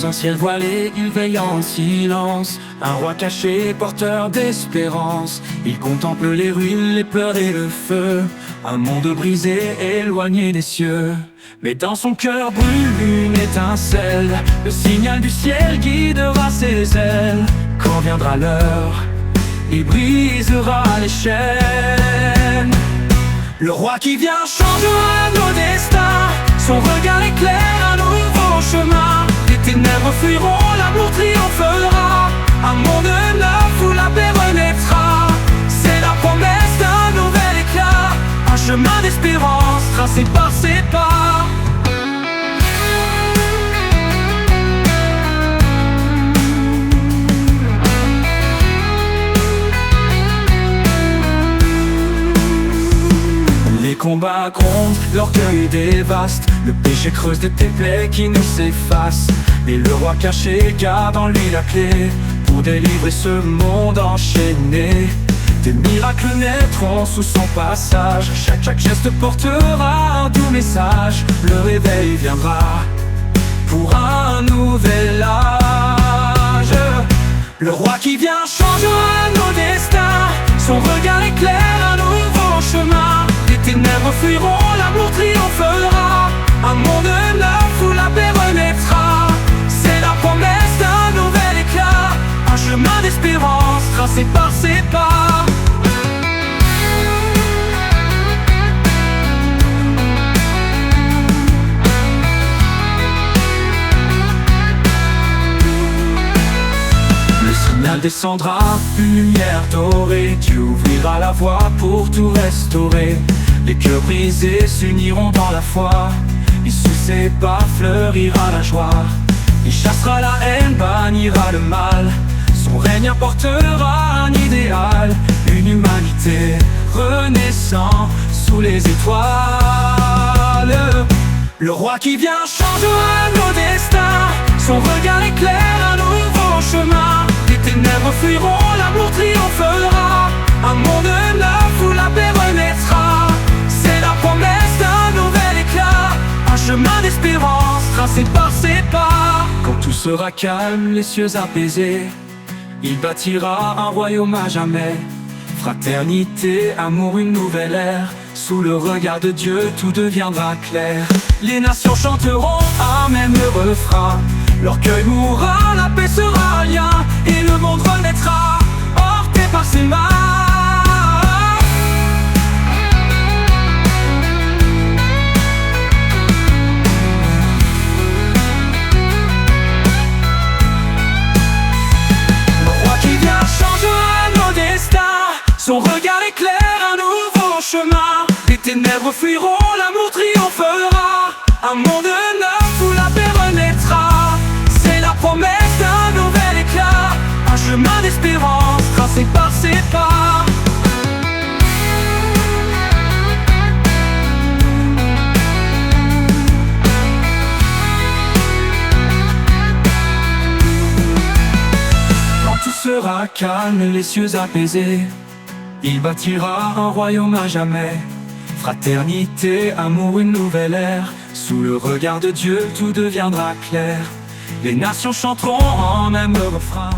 Sous un ciel voilé, il veille en silence. Un roi caché, porteur d'espérance. Il contemple les ruines, les pleurs et le feu. Un monde brisé, éloigné des cieux. Mais dans son cœur brûle une étincelle. Le signal du ciel guidera ses ailes. Quand viendra l'heure, il brisera les chaînes. Le roi qui vient changera nos destins. Son regard éclaire un nouveau chemin. Les ténèbres fuiront, l'amour triomphera. Un monde neuf où la paix renaîtra. C'est la promesse d'un nouvel éclat. Un chemin d'espérance tracé par ses pas. Les combats grondent, l'orgueil dévaste. Le péché creuse des plaies qui nous s'effacent. Et le roi caché garde en lui la clé pour délivrer ce monde enchaîné. Des miracles naîtront sous son passage. Chaque geste portera un doux message. Le réveil viendra pour un nouvel âge. Le roi qui vient changera nos destins. Son regard éclaire un nouveau chemin. Les ténèbres fuiront, l'amour triomphera. Un monde neuf où la paix renaîtra. C'est la promesse d'un nouvel éclat. Un chemin d'espérance tracé par ses pas. Le signal descendra, une lumière dorée. Dieu ouvrira la voie pour tout restaurer. Les cœurs brisés s'uniront dans la foi. Et sous ses pas fleurira la joie. Il chassera la haine, bannira le mal. Son règne apportera un idéal. Une humanité renaissant sous les étoiles. Le roi qui vient changera nos destins. Son regard éclaire un nouveau chemin. Les ténèbres fuiront, l'amour triomphera. Un monde neuf où la paix renaîtra. C'est la promesse d'un nouvel éclat. Un chemin d'espérance tracé par ses pas. Quand tout sera calme, les cieux apaisés, il bâtira un royaume à jamais. Fraternité, amour, une nouvelle ère. Sous le regard de Dieu, tout deviendra clair. Les nations chanteront un même refrain. L'orgueil mourra, la paix sera un lien. Et le monde renaîtra, porté par ses mains. Son regard éclaire un nouveau chemin. Les ténèbres fuiront, l'amour triomphera. Un monde neuf où la paix renaîtra. C'est la promesse d'un nouvel éclat. Un chemin d'espérance tracé par ses pas. Quand tout sera calme, les cieux apaisés, il bâtira un royaume à jamais. Fraternité, amour, une nouvelle ère. Sous le regard de Dieu, tout deviendra clair. Les nations chanteront en même refrain.